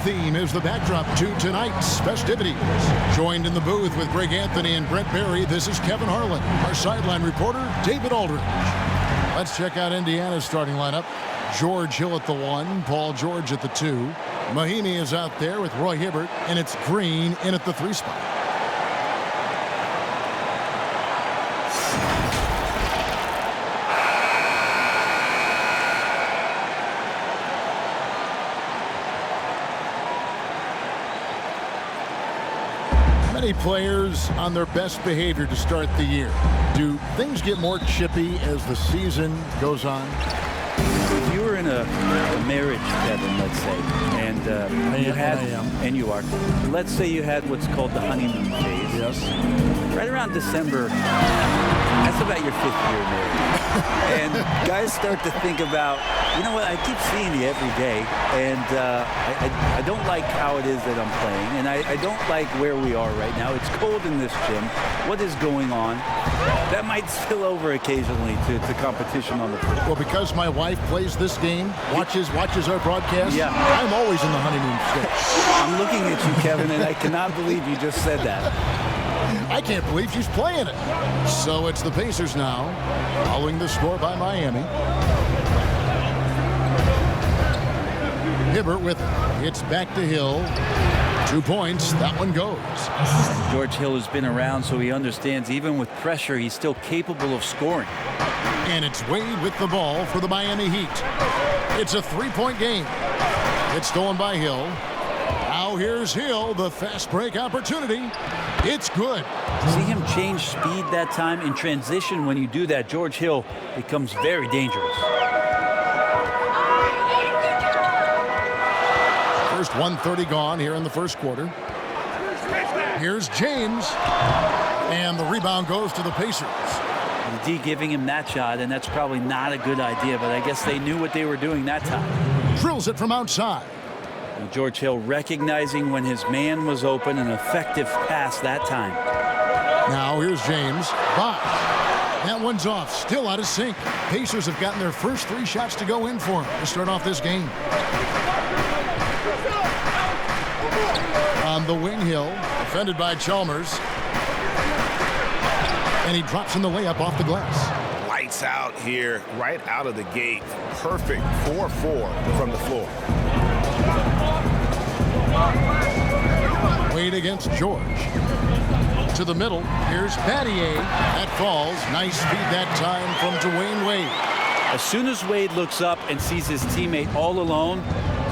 theme is the backdrop to tonight's festivities. Joined in the booth with Greg Anthony and Brent Barry, this is Kevin Harlan. Our sideline reporter, David Aldridge. Let's check out Indiana's starting lineup. George Hill at the 1, Paul George at the 2. Leihimmie is out there with Roy Hibbert, and it's Green in at the 3 spot. Many players on their best behavior to start the year. Do things get more chippy as the season goes on? If you were in a marriage, Kevin, let's say, and you are, let's say you had what's called the honeymoon phase. Yes. Right around December, that's about your 5th year marriage. And guys start to think about, you know what, I keep seeing you every day, and I don't like how it is that I'm playing, and I don't like where we are right now. It's cold in this gym. What is going on? That might spill over occasionally to competition on the field. Well, because my wife plays this game, watches our broadcast, yeah. I'm always in the honeymoon stage. I'm looking at you, Kevin, and I cannot believe you just said that. I can't believe she's playing it. So it's the Pacers now, following the score by Miami. Hibbert with it. It's back to Hill. 2 points. That one goes. George Hill has been around, so he understands even with pressure, he's still capable of scoring. And it's Wade with the ball for the Miami Heat. It's a 3-point game. It's stolen by Hill. Now here's Hill, the fast break opportunity. It's good. See him change speed that time in transition. When you do that, George Hill becomes very dangerous. First 1:30 gone here in the first quarter. Here's James. And the rebound goes to the Pacers. The D giving him that shot, and that's probably not a good idea, but I guess they knew what they were doing that time. Drills it from outside. And George Hill recognizing when his man was open, an effective pass that time. Now here's James. Bosh. That one's off, still out of sync. Pacers have gotten their first 3 shots to go in for him to start off this game. On the wing, Hill, defended by Chalmers. And he drops in the layup off the glass. Lights out here, right out of the gate. Perfect 4-4 from the floor. Wade against George. To the middle, here's Battier. That falls. Nice speed that time from Dwayne Wade. As soon as Wade looks up and sees his teammate all alone,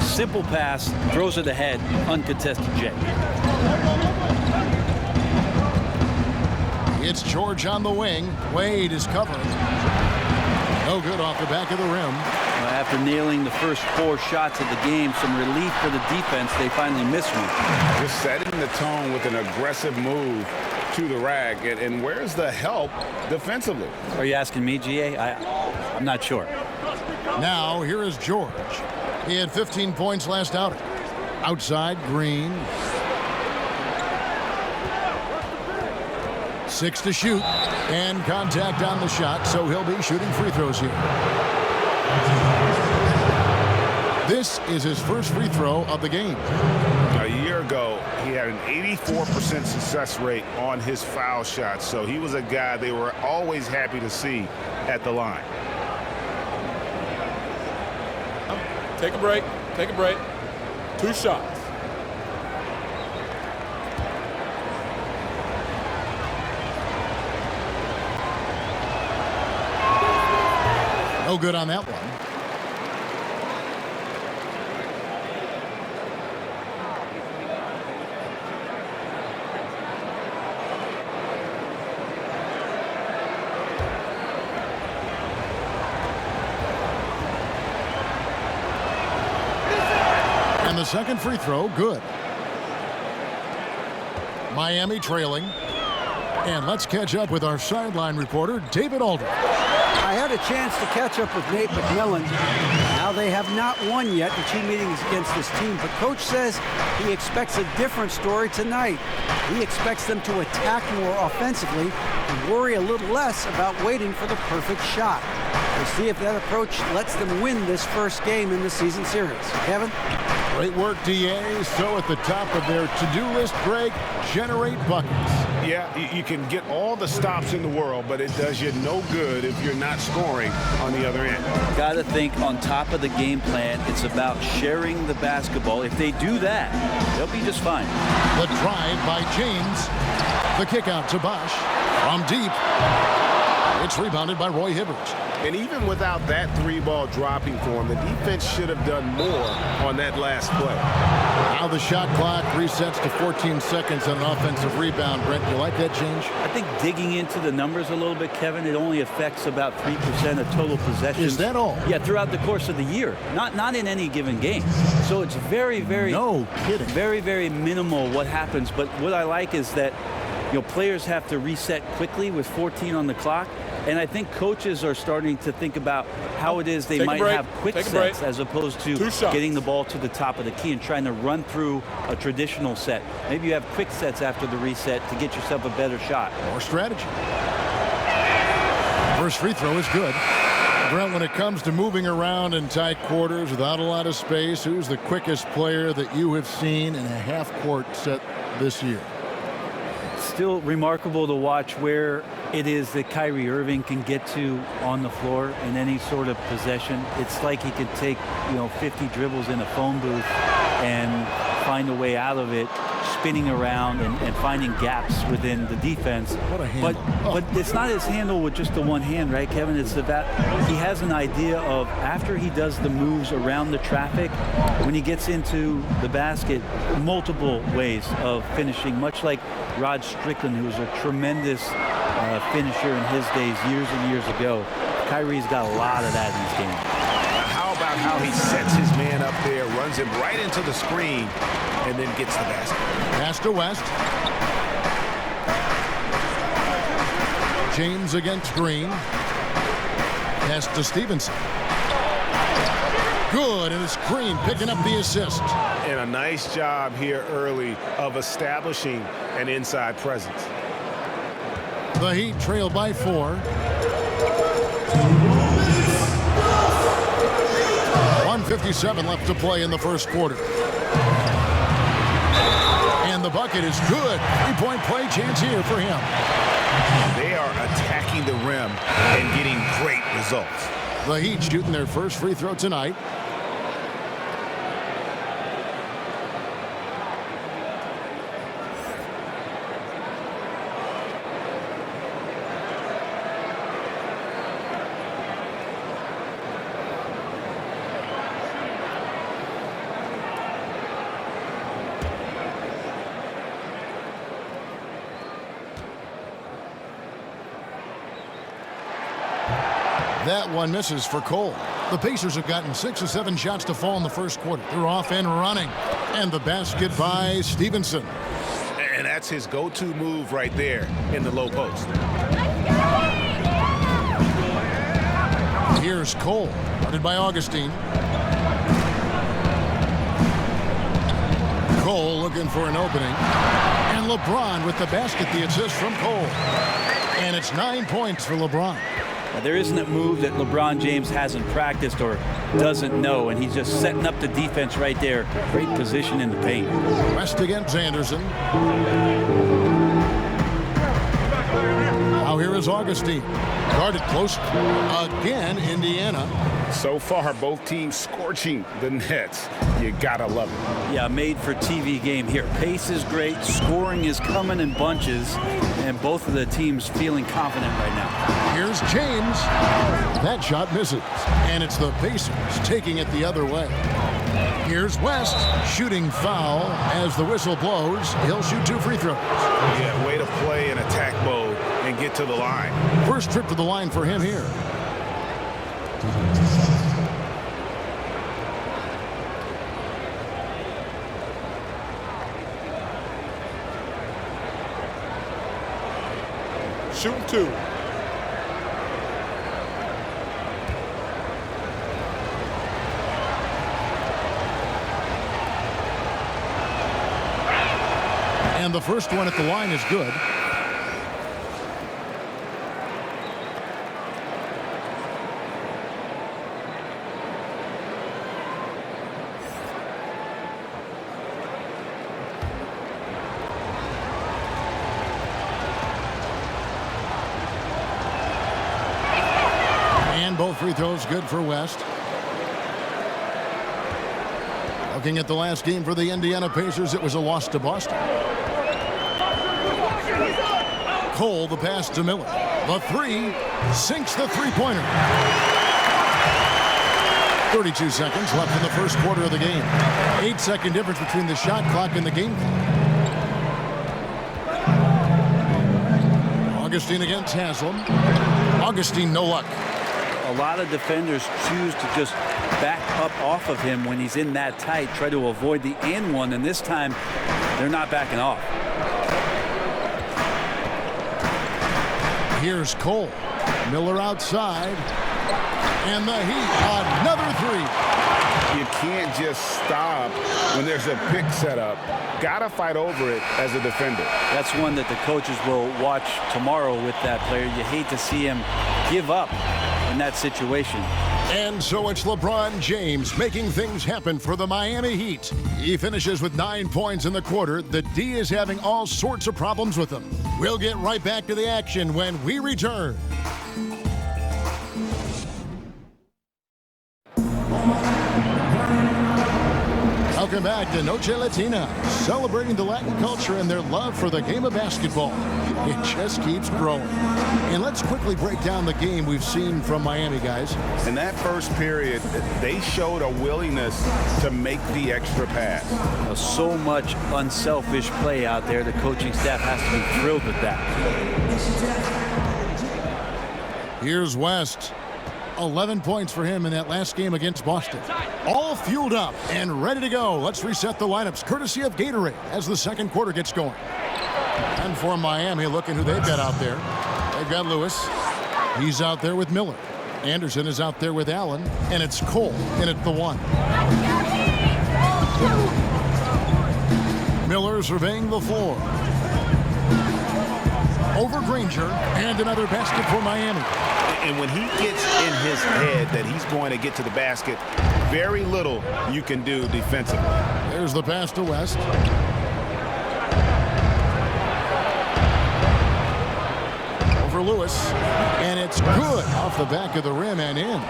simple pass, throws it ahead, uncontested J. It's George on the wing. Wade is covering. No good off the back of the rim. After nailing the first 4 shots of the game, some relief for the defense. They finally missed one. Just setting the tone with an aggressive move to the rack. And where's the help defensively? Are you asking me, GA? I'm not sure. Now, here is George. He had 15 points last outing. Outside, Green. 6 to shoot. And contact on the shot, so he'll be shooting free throws here. This is his first free throw of the game. A year ago, he had an 84% success rate on his foul shots, so he was a guy they were always happy to see at the line. Take a break. Take a break. 2 shots. No good on that one. And the second free throw, good. Miami trailing. And let's catch up with our sideline reporter, David Aldridge. I had a chance to catch up with Nate McMillan. Now they have not won yet in 2 meetings against this team, but Coach says he expects a different story tonight. He expects them to attack more offensively and worry a little less about waiting for the perfect shot. We'll see if that approach lets them win this first game in the season series. Kevin? Great work, DA. So at the top of their to-do list, Greg, generate buckets. Yeah, you can get all the stops in the world, but it does you no good if you're not scoring on the other end. Got to think on top of the game plan, it's about sharing the basketball. If they do that, they'll be just fine. The drive by James. The kick out to Bosch. From deep. It's rebounded by Roy Hibbert. And even without that three-ball dropping for him, the defense should have done more on that last play. Now the shot clock resets to 14 seconds on an offensive rebound. Brent, you like that change? I think digging into the numbers a little bit, Kevin, it only affects about 3% of total possessions. Is that all? Yeah, throughout the course of the year. Not in any given game. So it's very, very... No kidding. Very, very minimal what happens. But what I like is that, players have to reset quickly with 14 on the clock. And I think coaches are starting to think about how it is they might have quick sets as opposed to getting the ball to the top of the key and trying to run through a traditional set. Maybe you have quick sets after the reset to get yourself a better shot. More strategy. First free throw is good. Brent, when it comes to moving around in tight quarters without a lot of space, who's the quickest player that you have seen in a half-court set this year? Still remarkable to watch where it is that Kyrie Irving can get to on the floor in any sort of possession. It's like he could take 50 dribbles in a phone booth and find a way out of it, spinning around and finding gaps within the defense. What a handle. But it's not his handle with just the one hand, right, Kevin? It's about he has an idea of after he does the moves around the traffic, when he gets into the basket, multiple ways of finishing, much like Rod Strickland, who was a tremendous finisher in his days years and years ago. Kyrie's got a lot of that in his game. How about how he sets his man up there, runs him right into the screen, and then gets the basket. Pass to West. James against Green. Pass to Stevenson. Good, and it's Green picking up the assist. And a nice job here early of establishing an inside presence. The Heat trail by 4. 1:57 left to play in the first quarter. And the bucket is good. Three-point play chance here for him. They are attacking the rim and getting great results. The Heat shooting their first free throw tonight. That one misses for Cole. The Pacers have gotten 6 or 7 shots to fall in the first quarter. They're off and running. And the basket by Stevenson. And that's his go-to move right there in the low post. Here's Cole, guarded by Augustine. Cole looking for an opening. And LeBron with the basket, the assist from Cole. And it's 9 points for LeBron. Now, there isn't a move that LeBron James hasn't practiced or doesn't know, and he's just setting up the defense right there. Great position in the paint. West against Anderson. Now here is Augustine. Guarded close. Again, Indiana. So far, both teams scorching the Nets. You gotta love it. Yeah, made for TV game here. Pace is great. Scoring is coming in bunches, and both of the teams feeling confident right now. Here's James. That shot misses. And it's the Pacers taking it the other way. Here's West. Shooting foul as the whistle blows. He'll shoot 2 free throws. Yeah, way to play in attack mode and get to the line. First trip to the line for him here. Shooting 2. And the first one at the line is good. free throws good for West. Looking at the last game for the Indiana Pacers, it was a loss to Boston. Cole, the pass to Miller. The three, sinks the three-pointer. 32 seconds left in the first quarter of the game. 8-second difference between the shot clock and the game clock. Augustine against Haslam. Augustine, no luck. A lot of defenders choose to just back up off of him when he's in that tight, try to avoid the and one, and this time they're not backing off. Here's Cole. Miller outside. And the Heat, another three. You can't just stop when there's a pick set up. Got to fight over it as a defender. That's one that the coaches will watch tomorrow with that player. You hate to see him give up in that situation. And so it's LeBron James making things happen for the Miami Heat. He finishes with 9 points in the quarter. The D is having all sorts of problems with him. We'll get right back to the action when we return. Welcome back to Noche Latina, celebrating the Latin culture and their love for the game of basketball. It just keeps growing. And let's quickly break down the game we've seen from Miami, guys. In that first period, they showed a willingness to make the extra pass. So much unselfish play out there. The coaching staff has to be thrilled with that. Here's West. 11 points for him in that last game against Boston. All fueled up and ready to go. Let's reset the lineups courtesy of Gatorade as the second quarter gets going. And for Miami, looking who they've got out there. They've got Lewis. He's out there with Miller. Anderson is out there with Allen. And it's Cole in at the one. Miller surveying the floor. Over Granger. And another basket for Miami. And when he gets in his head that he's going to get to the basket, very little you can do defensively. There's the pass to West. Over Lewis. And it's good off the back of the rim and in.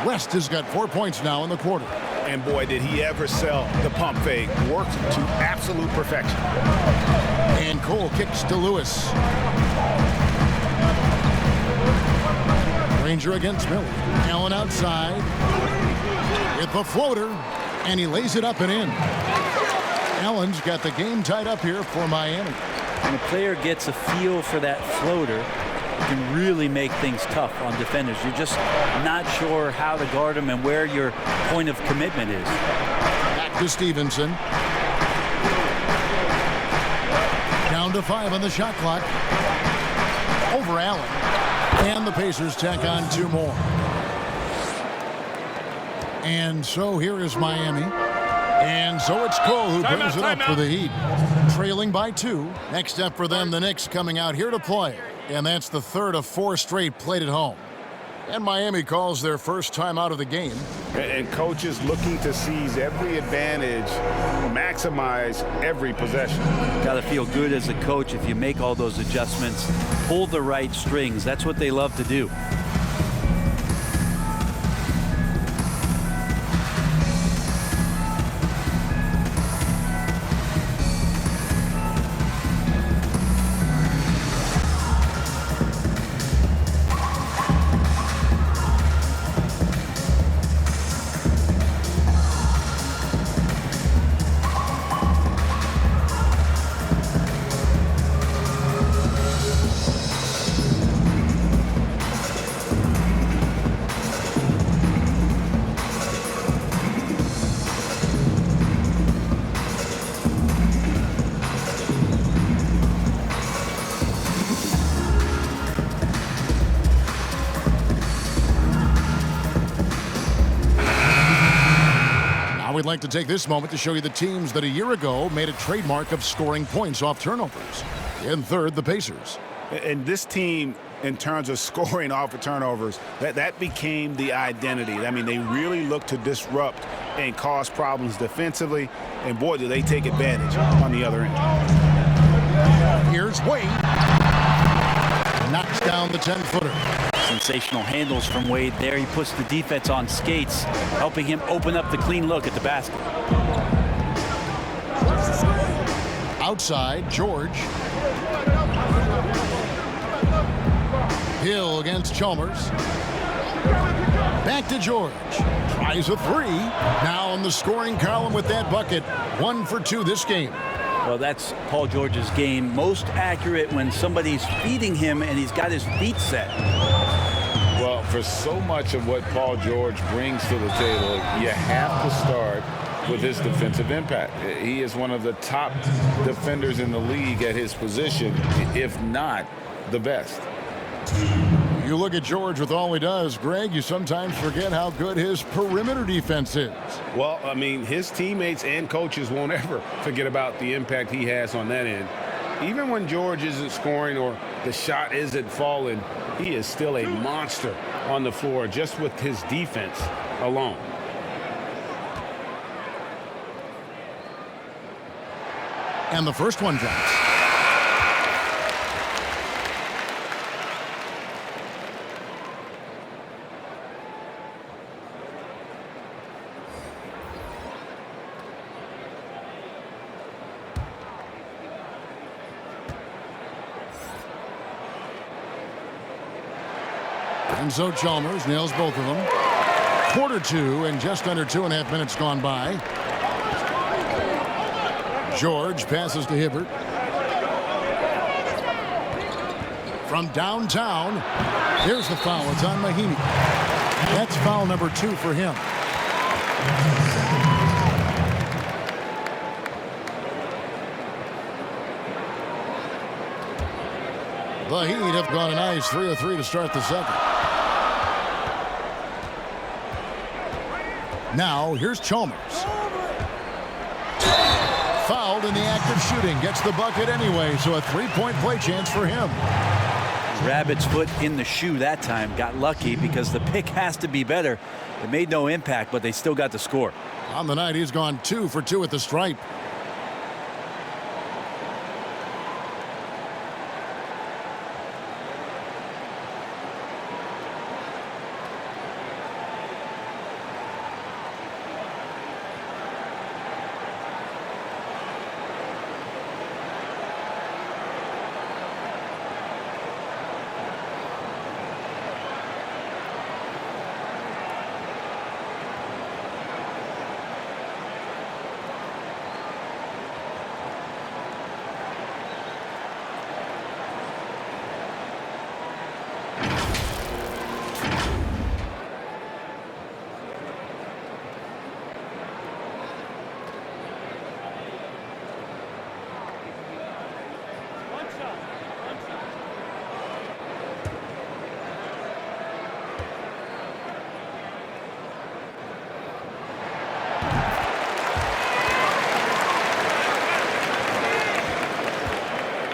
West has got 4 points now in the quarter. And boy, did he ever sell the pump fake. Worked to absolute perfection. And Cole kicks to Lewis. Granger against Miller. Allen outside. With the floater. And he lays it up and in. Allen's got the game tied up here for Miami. When a player gets a feel for that floater, it can really make things tough on defenders. You're just not sure how to guard them and where your point of commitment is. Back to Stevenson. Down to 5 on the shot clock. Over Allen. And the Pacers tack on 2 more. And so here is Miami. And so it's Cole who brings it up for the Heat. Trailing by 2. Next up for them, the Knicks coming out here to play. And that's the third of 4 straight played at home. And Miami calls their first time out of the game. And coaches looking to seize every advantage, maximize every possession. Got to feel good as a coach if you make all those adjustments, pull the right strings. That's what they love to do. We'd like to take this moment to show you the teams that a year ago made a trademark of scoring points off turnovers. In third, the Pacers. And this team, in terms of scoring off of turnovers, that became the identity. I mean, they really look to disrupt and cause problems defensively. And boy, do they take advantage on the other end. Here's Wade. Knocks down the 10-footer. sensational handles from Wade there. He puts the defense on skates, helping him open up the clean look at the basket. Outside, George. Hill against Chalmers. Back to George. Tries a three. Now in the scoring column with that bucket. 1 for 2 this game. Well, that's Paul George's game. Most accurate when somebody's feeding him and he's got his feet set. Well, for so much of what Paul George brings to the table, you have to start with his defensive impact. He is one of the top defenders in the league at his position, if not the best. You look at George with all he does, Greg, you sometimes forget how good his perimeter defense is. Well, I mean, his teammates and coaches won't ever forget about the impact he has on that end. Even when George isn't scoring or the shot isn't falling, he is still a monster on the floor just with his defense alone. And the first one drops. And so Chalmers nails both of them. Quarter 2 and just under 2.5 minutes gone by. George passes to Hibbert. From downtown, here's the foul. It's on Leihimmie. That's foul number 2 for him. The Heat have gone a nice 3 of 3 to start the second. Now, here's Chalmers. Fouled in the act of shooting. Gets the bucket anyway, so a 3-point play chance for him. Rabbit's foot in the shoe that time. Got lucky because the pick has to be better. It made no impact, but they still got the score. On the night, he's gone 2 for 2 at the stripe.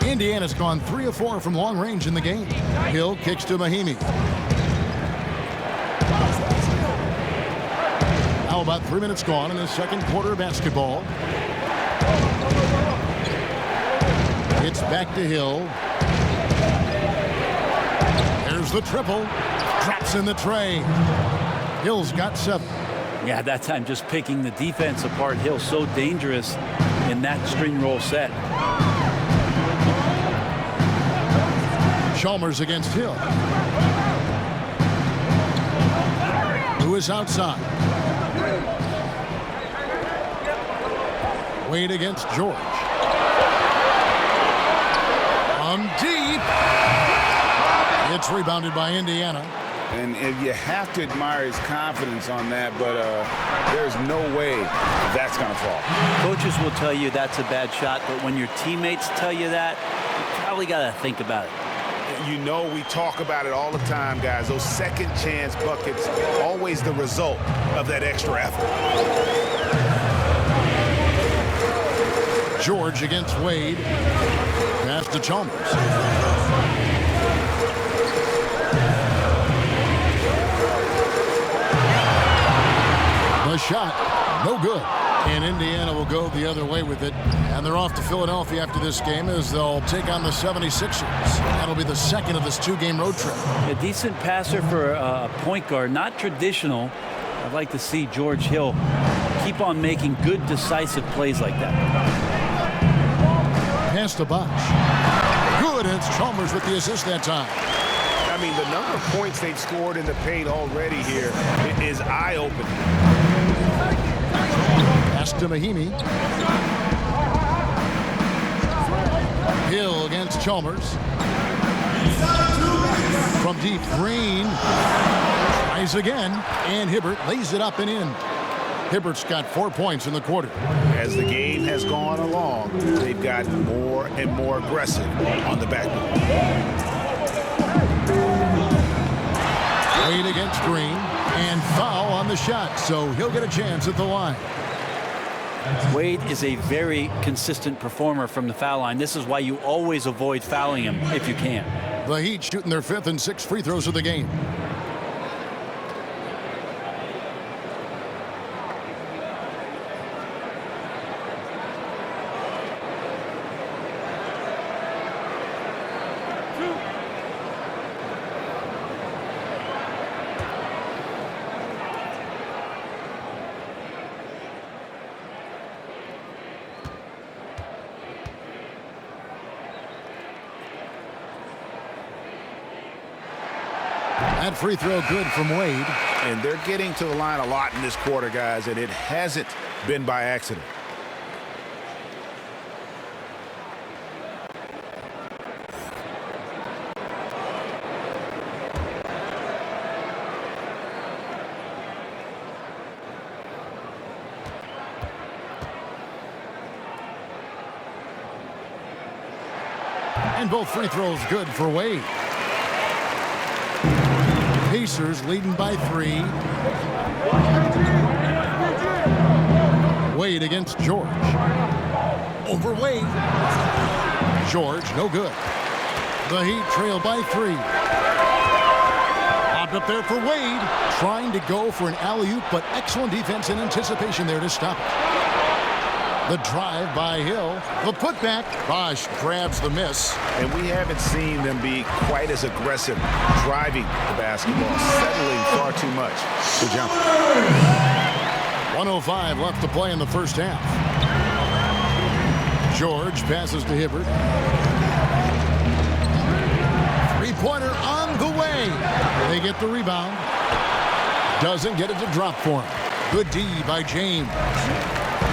Indiana's gone 3 of 4 from long range in the game. Hill kicks to Leihimmie. Now about 3 minutes gone in the second quarter of basketball. It's back to Hill. There's the triple. Drops in the tray. Hill's got 7. Yeah, that time just picking the defense apart. Hill so dangerous in that string roll set. Chalmers against Hill. Who is outside? Wade against George. From deep. It's rebounded by Indiana. And you have to admire his confidence on that, but there's no way that's going to fall. Coaches will tell you that's a bad shot, but when your teammates tell you that, you probably got to think about it. You know, we talk about it all the time, guys. Those second chance buckets, always the result of that extra effort. George against Wade. Pass to Chalmers. The shot, no good. And Indiana will go the other way with it. And they're off to Philadelphia after this game as they'll take on the 76ers. That'll be the second of this 2-game road trip. A decent passer for a point guard, not traditional. I'd like to see George Hill keep on making good, decisive plays like that. Pass to Bosch. Good, and it's Chalmers with the assist that time. I mean, the number of points they've scored in the paint already here is eye-opening. Pass to Leihimmie. Hill against Chalmers. From deep, Green tries again, and Hibbert lays it up and in. Hibbert's got 4 points in the quarter. As the game has gone along, they've gotten more and more aggressive on the backboard. Wade against Green, and foul on the shot, so he'll get a chance at the line. Wade is a very consistent performer from the foul line. This is why you always avoid fouling him if you can. The Heat shooting their 5th and 6th free throws of the game. That free throw good from Wade. And they're getting to the line a lot in this quarter, guys, and it hasn't been by accident. And both free throws good for Wade. Pacers leading by 3. Wade against George. Over Wade. George, no good. The Heat trail by 3. Popped up there for Wade. Trying to go for an alley-oop, but excellent defense and anticipation there to stop it. The drive by Hill. The putback. Bosch grabs the miss. And we haven't seen them be quite as aggressive driving the basketball, settling far too much. Good jump. 1:05 left to play in the first half. George passes to Hibbert. Three-pointer on the way. They get the rebound. Doesn't get it to drop for him. Good D by James.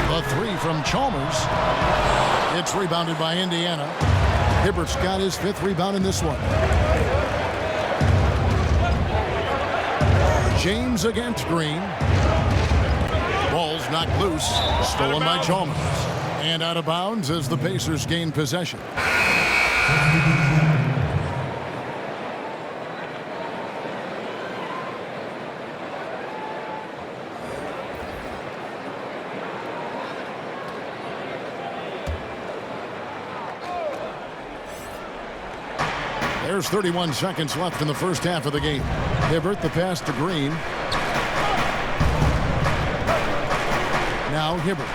The 3 from Chalmers. It's rebounded by Indiana. Hibbert's got his 5th rebound in this one. James against Green. Ball's knocked loose. Stolen by Chalmers. And out of bounds as the Pacers gain possession. There's 31 seconds left in the first half of the game. Hibbert, the pass to Green. Now Hibbert.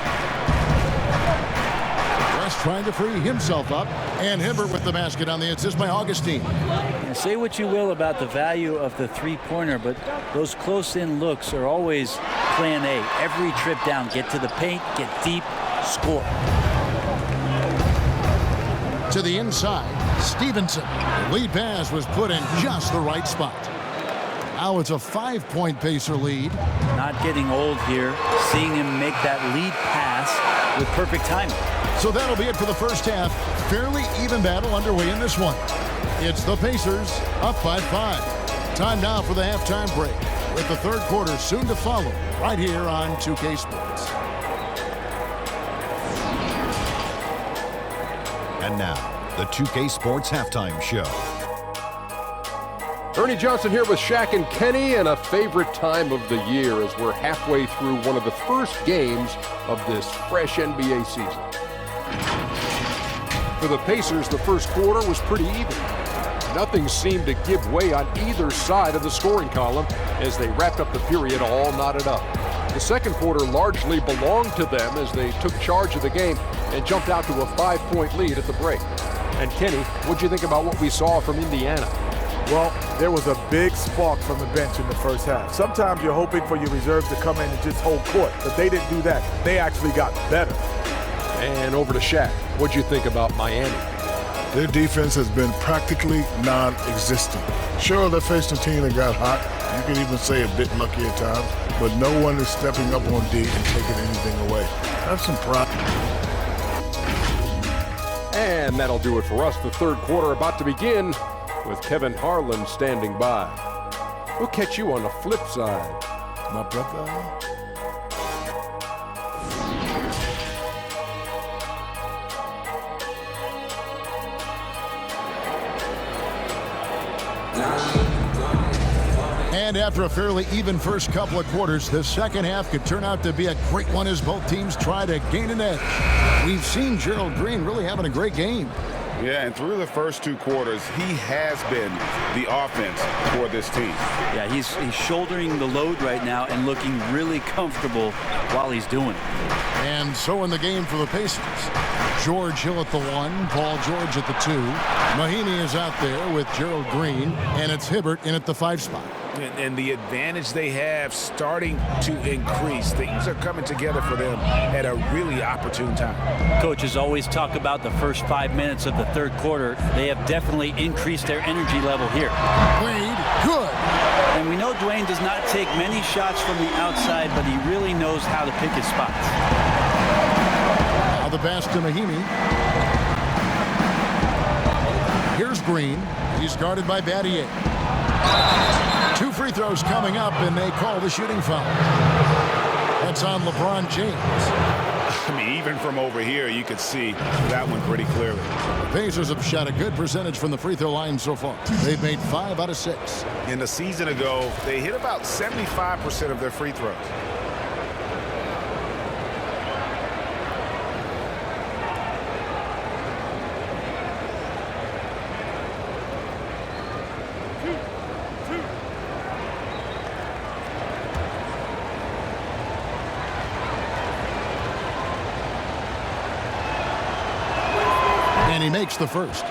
West trying to free himself up. And Hibbert with the basket on the assist by Augustine. And say what you will about the value of the three-pointer, but those close-in looks are always plan A. Every trip down, get to the paint, get deep, score. To the inside, Stevenson. Lead pass was put in just the right spot. Now it's a 5-point Pacer lead. Not getting old here, seeing him make that lead pass with perfect timing. So that'll be it for the first half. Fairly even battle underway in this one. It's the Pacers up 5-5. Time now for the halftime break, with the third quarter soon to follow right here on 2K Sports. And now, the 2K Sports Halftime Show. Ernie Johnson here with Shaq and Kenny, and a favorite time of the year as we're halfway through one of the first games of this fresh NBA season. For the Pacers, the first quarter was pretty even. Nothing seemed to give way on either side of the scoring column as they wrapped up the period all knotted up. The second quarter largely belonged to them as they took charge of the game and jumped out to a 5-point lead at the break. And Kenny, what'd you think about what we saw from Indiana? Well, there was a big spark from the bench in the first half. Sometimes you're hoping for your reserves to come in and just hold court, but they didn't do that. They actually got better. And over to Shaq. What'd you think about Miami? Their defense has been practically non-existent. Sure, they faced a team that got hot. You can even say a bit lucky at times, but no one is stepping up on D and taking anything away. Have some pride. And that'll do it for us. The third quarter about to begin with Kevin Harlan standing by. We'll catch you on the flip side. My brother. And after a fairly even first couple of quarters, the second half could turn out to be a great one as both teams try to gain an edge. We've seen Gerald Green really having a great game. Yeah, and through the first two quarters, he has been the offense for this team. Yeah, he's shouldering the load right now and looking really comfortable while he's doing it. And so in the game for the Pacers, George Hill at the 1, Paul George at the 2. Leihimmie is out there with Gerald Green, and it's Hibbert in at the 5 spot. And the advantage they have starting to increase. Things are coming together for them at a really opportune time. Coaches always talk about the first 5 minutes of the third quarter. They have definitely increased their energy level here. Wade, good. And we know Dwayne does not take many shots from the outside, but he really knows how to pick his spots. Now the pass to Leihimmie. Here's Green. He's guarded by Battier. 2 free throws coming up, and they call the shooting foul. That's on LeBron James. I mean, even from over here, you could see that one pretty clearly. The Pacers have shot a good percentage from the free throw line so far. They've made 5 out of 6. In the season ago, they hit about 75% of their free throws. And he makes the first.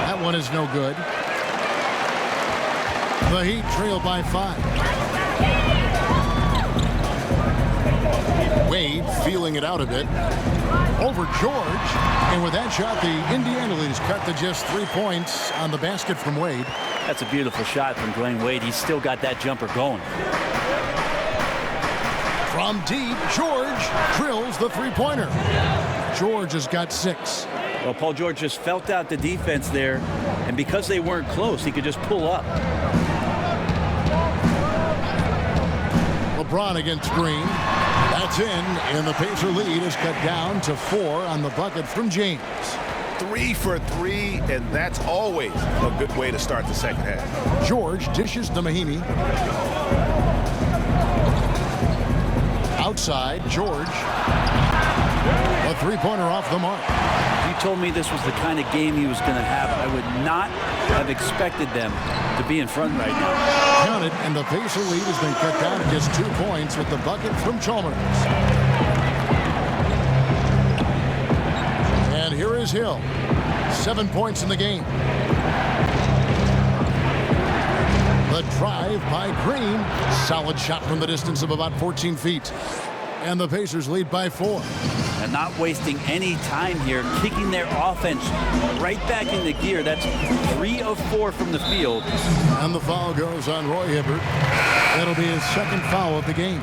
That one is no good. The Heat trail by 5. Wade feeling it out a bit. Over George. And with that shot, the Indiana lead is cut to just 3 points on the basket from Wade. That's a beautiful shot from Dwayne Wade. He's still got that jumper going. From deep, George drills the three-pointer. George has got 6. Well, Paul George just felt out the defense there, and because they weren't close, he could just pull up. LeBron against Green. That's in, and the Pacer lead is cut down to 4 on the bucket from James. 3 for 3, and that's always a good way to start the second half. George dishes to Leihimmie. Outside, George. A three-pointer off the mark. If you told me this was the kind of game he was going to have, I would not have expected them to be in front right now. Count it, and the Pacer lead has been cut down to just 2 points with the bucket from Chalmers. And here is Hill. 7 points in the game. The drive by Green. Solid shot from the distance of about 14 feet. And the Pacers lead by 4. And not wasting any time here, kicking their offense right back into gear. That's 3 of 4 from the field. And the foul goes on Roy Hibbert. That'll be his second foul of the game.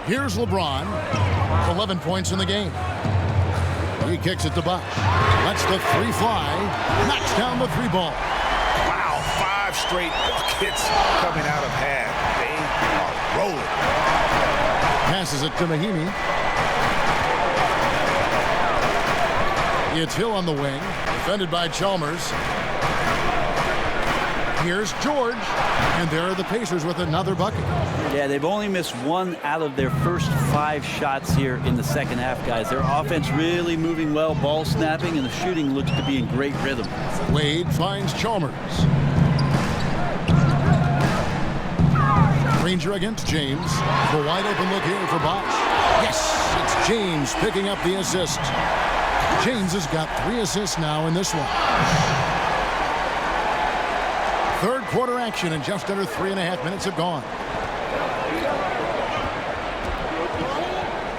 Here's LeBron. 11 points in the game. He kicks it to Bosh. Lets the 3 fly. Knocks down the 3 ball. Wow, 5 straight buckets coming out of half. They are rolling. Passes it to Leihimmie. It's Hill on the wing, defended by Chalmers. Here's George, and there are the Pacers with another bucket. Yeah, they've only missed one out of their first 5 shots here in the second half, guys. Their offense really moving well, ball snapping, and the shooting looks to be in great rhythm. Wade finds Chalmers. Granger against James. The wide open look here for Bosch. Yes, it's James picking up the assist. James has got 3 assists now in this one. Third quarter action, and just under 3.5 minutes have gone.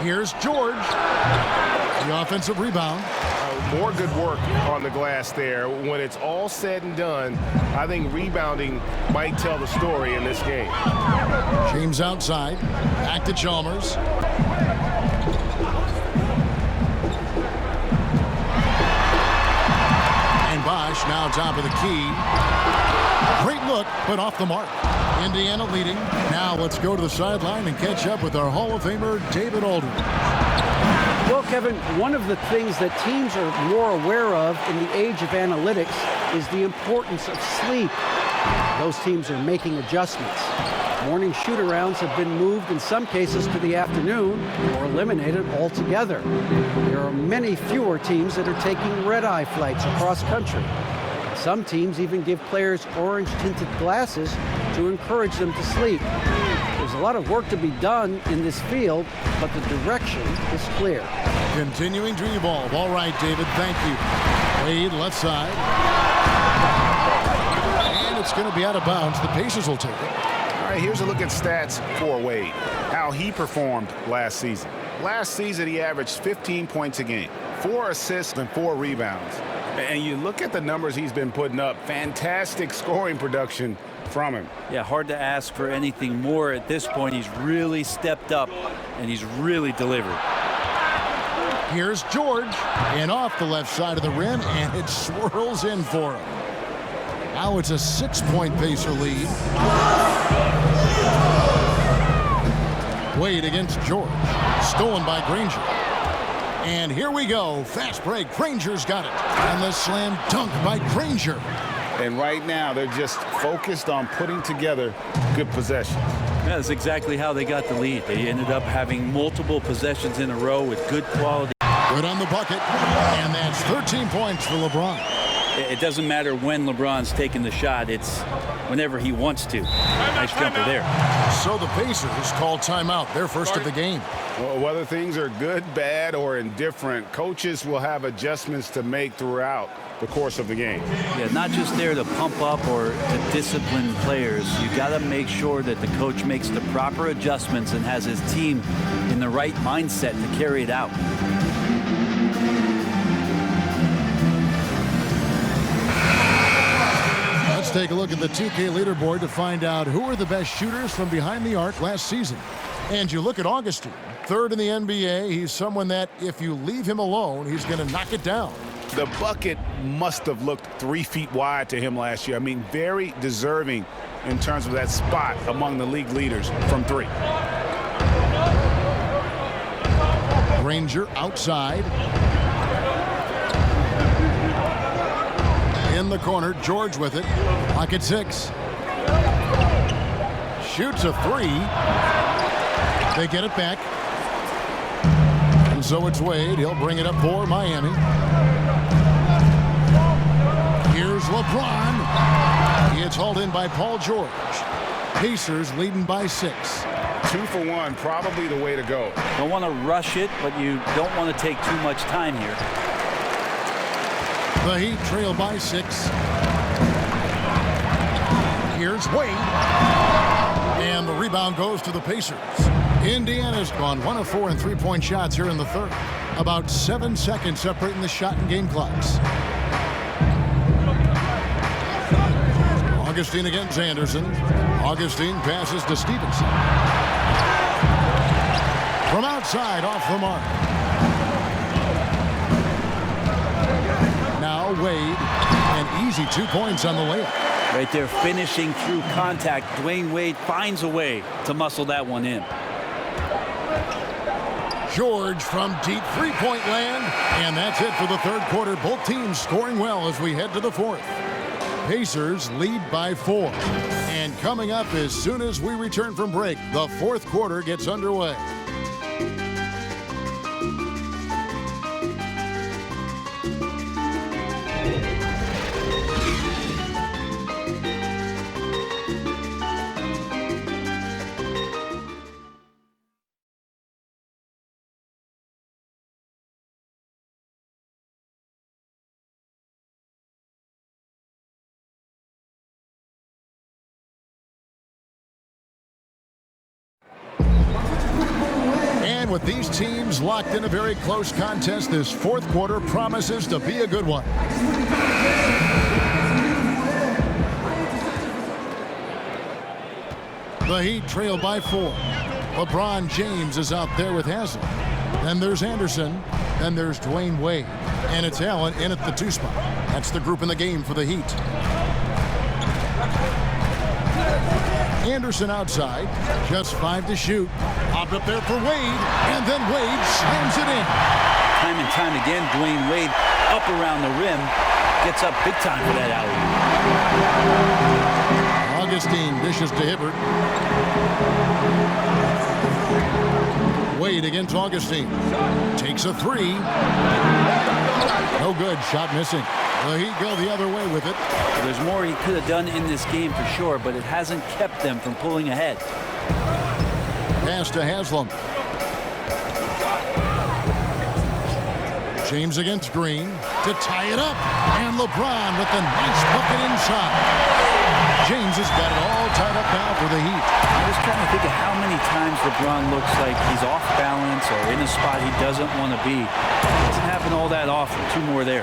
Here's George. The offensive rebound. More good work on the glass there. When it's all said and done, I think rebounding might tell the story in this game. James outside. Back to Chalmers. And Bosch now top of the key. Great look, but off the mark. Indiana leading. Now let's go to the sideline and catch up with our Hall of Famer, David Aldridge. Well, Kevin, one of the things that teams are more aware of in the age of analytics is the importance of sleep. Those teams are making adjustments. Morning shoot-arounds have been moved in some cases to the afternoon or eliminated altogether. There are many fewer teams that are taking red-eye flights across country. Some teams even give players orange-tinted glasses to encourage them to sleep. There's a lot of work to be done in this field, but the direction is clear. Continuing to evolve. All right, David, thank you. Wade left side. And it's going to be out of bounds. The Pacers will take it. All right, here's a look at stats for Wade, how he performed last season. Last season, he averaged 15 points a game, 4 assists and 4 rebounds. And you look at the numbers he's been putting up, fantastic scoring production from him. Yeah, hard to ask for anything more at this point. He's really stepped up, and he's really delivered. Here's George, and off the left side of the rim, and it swirls in for him. Now it's a 6-point Pacer lead. Wade against George, stolen by Granger. And here we go. Fast break. Granger's got it. And the slam dunk by Granger. And right now, they're just focused on putting together good possessions. Yeah, that's exactly how they got the lead. They ended up having multiple possessions in a row with good quality. Good on the bucket. And that's 13 points for LeBron. It doesn't matter when LeBron's taking the shot. It's whenever he wants to. Nice jumper there. So the Pacers call timeout, their first of the game. Well, whether things are good, bad, or indifferent, coaches will have adjustments to make throughout the course of the game. Yeah, not just there to pump up or to discipline players. You got to make sure that the coach makes the proper adjustments and has his team in the right mindset to carry it out. Let's take a look at the 2K leaderboard to find out who are the best shooters from behind the arc last season. And you look at Augustine, third in the NBA. He's someone that if you leave him alone, he's going to knock it down. The bucket must have looked 3 feet wide to him last year. I mean, very deserving in terms of that spot among the league leaders from 3. Granger outside. In the corner, George with it. Pocket 6. Shoots a 3. They get it back. And so it's Wade. He'll bring it up for Miami. Here's LeBron. It's hauled in by Paul George. Pacers leading by 6. 2 for 1, probably the way to go. Don't want to rush it, but you don't want to take too much time here. The Heat trail by 6. Here's Wade. And the rebound goes to the Pacers. Indiana's gone 1 of 4 in 3-point shots here in the third. About 7 seconds separating the shot and game clocks. Augustine against Anderson. Augustine passes to Stevenson. From outside, off the mark. Now Wade, an easy 2 points on the layup. Right there, finishing through contact. Dwayne Wade finds a way to muscle that one in. George from deep three-point land. And that's it for the third quarter. Both teams scoring well as we head to the fourth. Pacers lead by 4. And coming up as soon as we return from break, the fourth quarter gets underway. And with these teams locked in a very close contest, this fourth quarter promises to be a good one. The Heat trail by 4. LeBron James is out there with Haslam. Then there's Anderson. Then there's Dwayne Wade. And it's Allen in at the 2 spot. That's the group in the game for the Heat. Anderson outside, just 5 to shoot. Popped up there for Wade, and then Wade slams it in. Time and time again, Dwayne Wade up around the rim, gets up big time for that alley. Augustine dishes to Hibbert. Wade against Augustine. Takes a 3. No good, shot missing. The Heat go the other way with it. There's more he could have done in this game for sure, but it hasn't kept them from pulling ahead. Pass to Haslam. James against Green to tie it up. And LeBron with the nice bucket inside. James has got it all tied up now for the Heat. I was trying to think of how many times LeBron looks like he's off balance or in a spot he doesn't want to be. It doesn't happen all that often. 2 more there.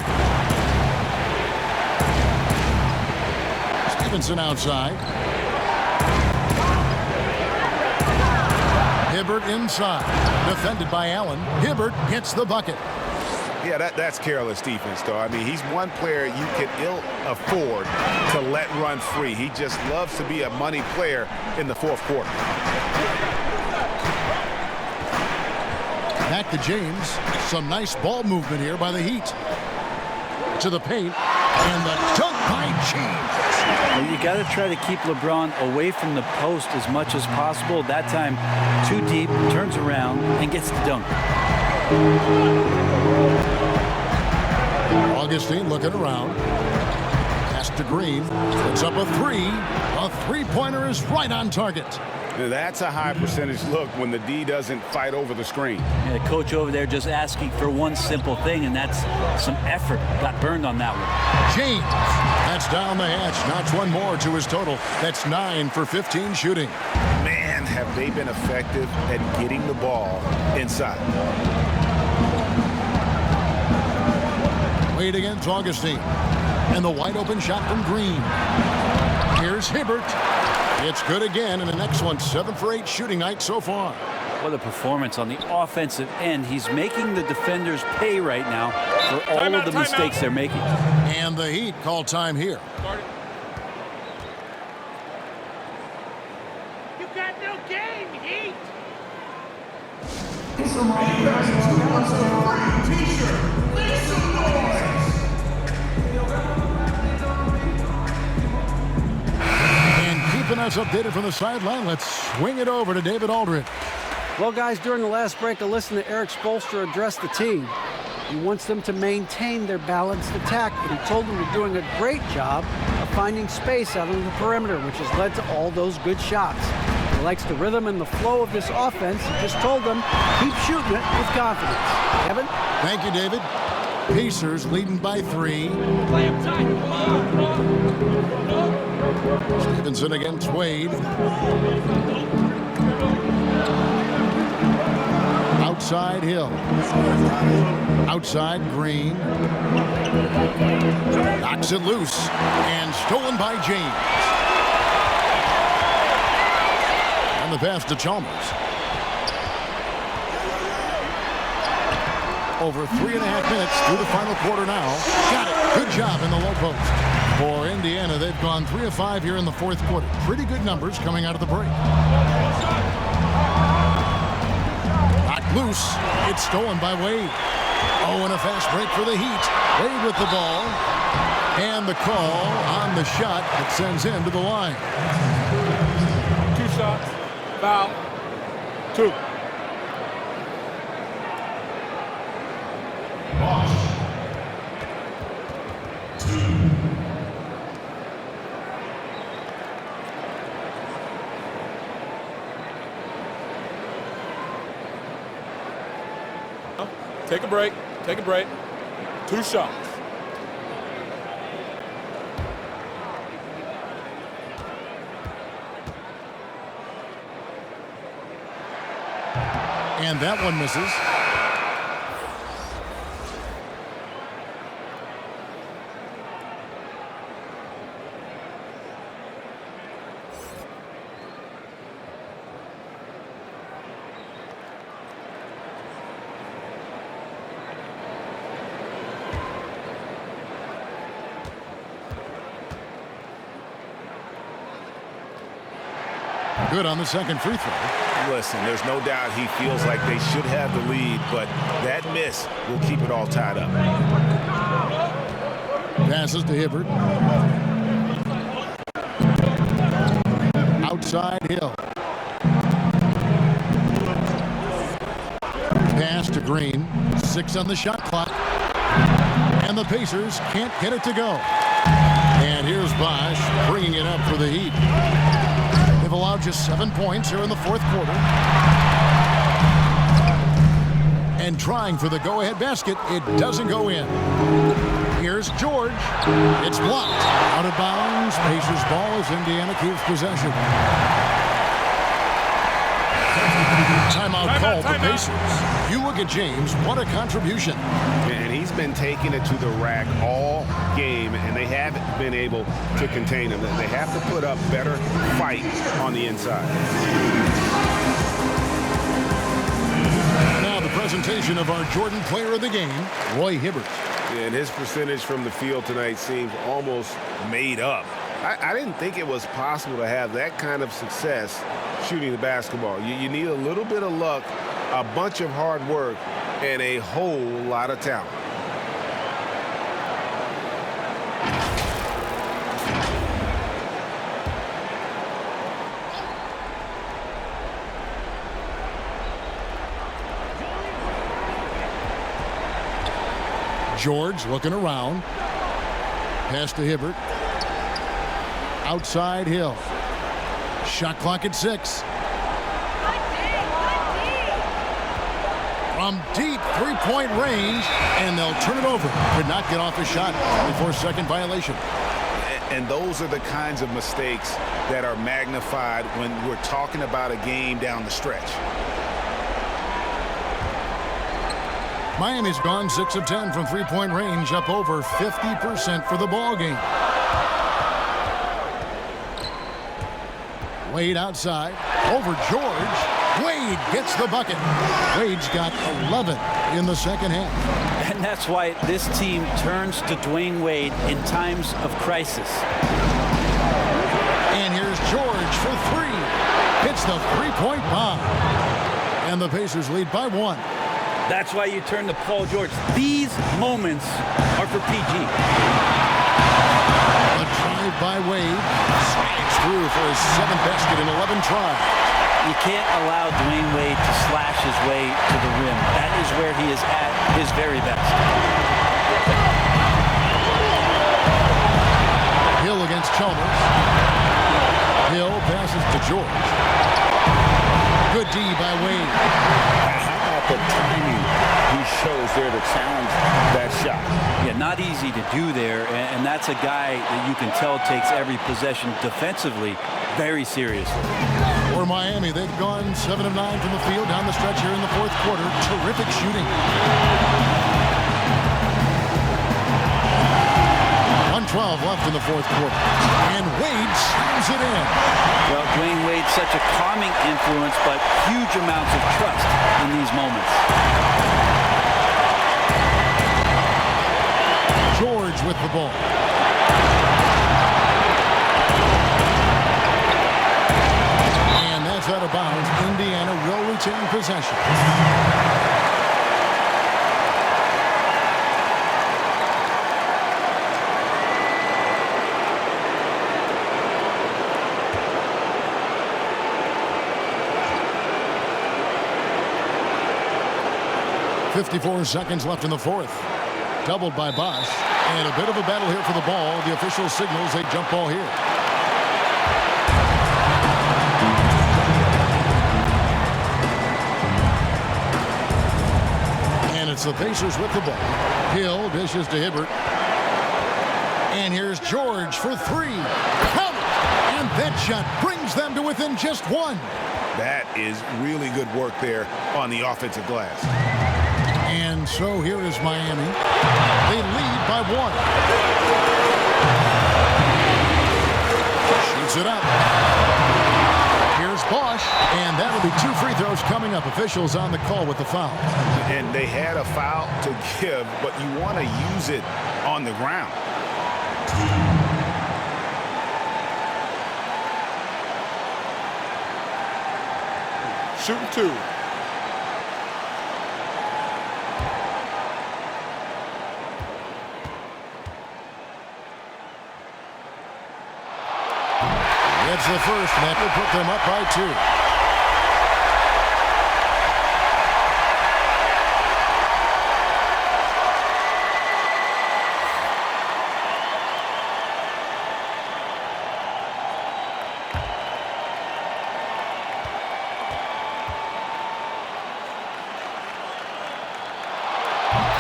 Stevenson outside. Hibbert inside. Defended by Allen. Hibbert gets the bucket. Yeah, that's careless defense, though. I mean, he's one player you can ill afford to let run free. He just loves to be a money player in the fourth quarter. Back to James. Some nice ball movement here by the Heat. To the paint. And the dunk by James. Well, you got to try to keep LeBron away from the post as much as possible. That time, too deep, turns around, and gets the dunk. Augustine looking around. Pass to Green. Puts up a 3. A three-pointer is right on target. That's a high percentage look when the D doesn't fight over the screen. Yeah, the coach over there just asking for one simple thing, and that's some effort. Got burned on that one. James. That's down the hatch. Knocks one more to his total. That's 9 for 15 shooting. Man, have they been effective at getting the ball inside. Wade against Augustine. And the wide open shot from Green. Here's Hibbert. It's good again, and the next one 7 for 8 shooting night so far. What a performance on the offensive end. He's making the defenders pay right now for all of the mistakes they're making. And the Heat call time here. You got no game, Heat! Keeping us updated from the sideline, let's swing it over to David Aldridge. Well, guys, during the last break, I listened to Eric Spoelstra address the team. He wants them to maintain their balanced attack, and he told them they're doing a great job of finding space out on the perimeter, which has led to all those good shots. He likes the rhythm and the flow of this offense. He just told them, keep shooting it with confidence. Kevin? Thank you, David. Pacers leading by 3. Stevenson against Wade. Outside Hill. Outside Green. Knocks it loose. And stolen by James. On the pass to Chalmers. Over 3.5 minutes through the final quarter now. Got it. Good job in the low post. For Indiana, they've gone 3 of 5 here in the fourth quarter. Pretty good numbers coming out of the break. Knocked loose. It's stolen by Wade. Oh, and a fast break for the Heat. Wade with the ball. And the call on the shot that sends him to the line. 2 shots. Foul. 2. Take a break. Take a break. 2 shots. And that one misses. Good on the second free throw. Listen, there's no doubt he feels like they should have the lead, but that miss will keep it all tied up. Passes to Hibbert. Outside Hill. Pass to Green. 6 on the shot clock. And the Pacers can't get it to go. And here's Bosch bringing it up for the Heat. They've allowed just 7 points here in the fourth quarter. And trying for the go-ahead basket, it doesn't go in. Here's George. It's blocked. Out of bounds. Pacers ball as Indiana keeps possession. Timeout called the Pacers. You look at James, what a contribution. And he's been taking it to the rack all game, and they haven't been able to contain him. They have to put up better fight on the inside. Now the presentation of our Jordan player of the game, Roy Hibbert. And his percentage from the field tonight seems almost made up. I didn't think it was possible to have that kind of success shooting the basketball. You need a little bit of luck, a bunch of hard work, and a whole lot of talent. George looking around. Pass to Hibbert. Outside Hill. Shot clock at 6. From deep three-point range, and they'll turn it over. Could not get off the shot. 24-second violation. And those are the kinds of mistakes that are magnified when we're talking about a game down the stretch. Miami's gone 6 of 10 from three-point range, up over 50% for the ball game. Wade outside, over George. Wade gets the bucket. Wade's got 11 in the second half. And that's why this team turns to Dwayne Wade in times of crisis. And here's George for 3. Hits the three-point bomb. And the Pacers lead by 1. That's why you turn to Paul George. These moments are for PG. A drive by Wade. Slides through for his 7th basket in 11 tries. You can't allow Dwayne Wade to slash his way to the rim. That is where he is at his very best. Hill against Chalmers. Hill passes to George. Good D by Wade. The timing he shows there to challenge that shot. Yeah, not easy to do there, and that's a guy that you can tell takes every possession defensively very seriously. For Miami, they've gone 7 of 9 from the field down the stretch here in the fourth quarter. Terrific shooting. 1:12 left in the fourth quarter. And Wade slams it in. Well, Dwayne Wade's such a calming influence, but huge amounts of trust in these moments. George with the ball. retain possession. .54 seconds left in the fourth. Doubled by Bosch. And a bit of a battle here for the ball. The official signals a jump ball here. And it's the Pacers with the ball. Hill dishes to Hibbert. And here's George for three. Count it! And that shot brings them to within just one. That is really good work there on the offensive glass. And so here is Miami. They lead by one. Shoots it up. Here's Bosch. And that'll be 2 free throws coming up. Officials on the call with the foul. And they had a foul to give, but you want to use it on the ground. Shooting 2. It's the first, and that will put them up by 2.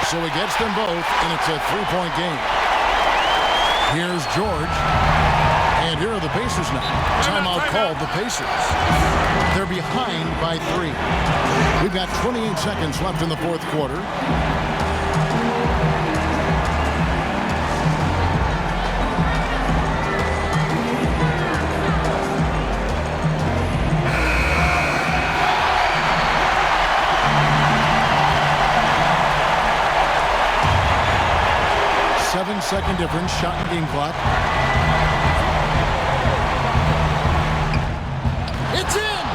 So he gets them both, and it's a 3-point game. Here's George. And here are the Pacers now. Timeout called the Pacers. They're behind by 3. We've got 28 seconds left in the fourth quarter. Seven-second difference, shot and game clock. It's in!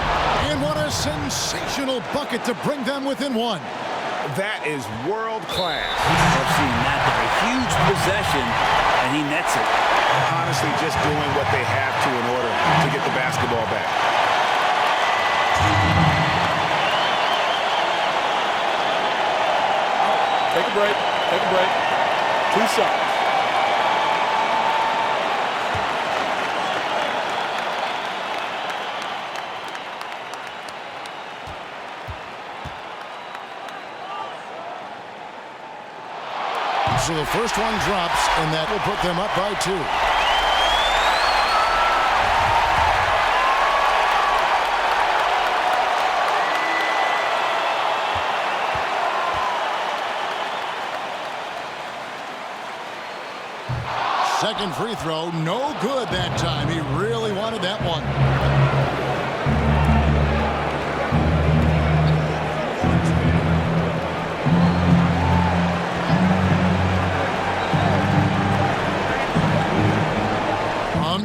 And what a sensational bucket to bring them within 1. That is world class. I've seen that there. A huge possession, and he nets it. Honestly, just doing what they have to in order to get the basketball back. Take a break. Take a break. 2 shots. So the first one drops, and that will put them up by 2. Second free throw, no good that time. He really wanted that one.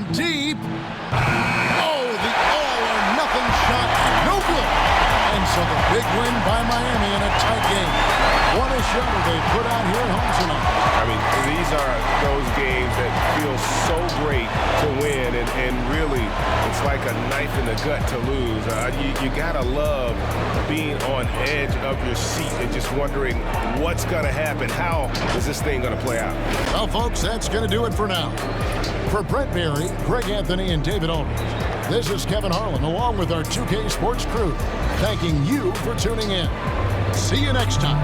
Deep. Oh, the all-or-nothing shot. No good. And so the big win by Miami in a tight game. What a show they put on here at home tonight. I mean, these are those games that feel so great to win, and really, it's like a knife in the gut to lose. You gotta love being on edge of your seat and just wondering what's gonna happen. How is this thing gonna play out? Well, folks, that's gonna do it for now. For Brett Berry, Greg Anthony, and David Aldridge, this is Kevin Harlan along with our 2K Sports crew, thanking you for tuning in. See you next time.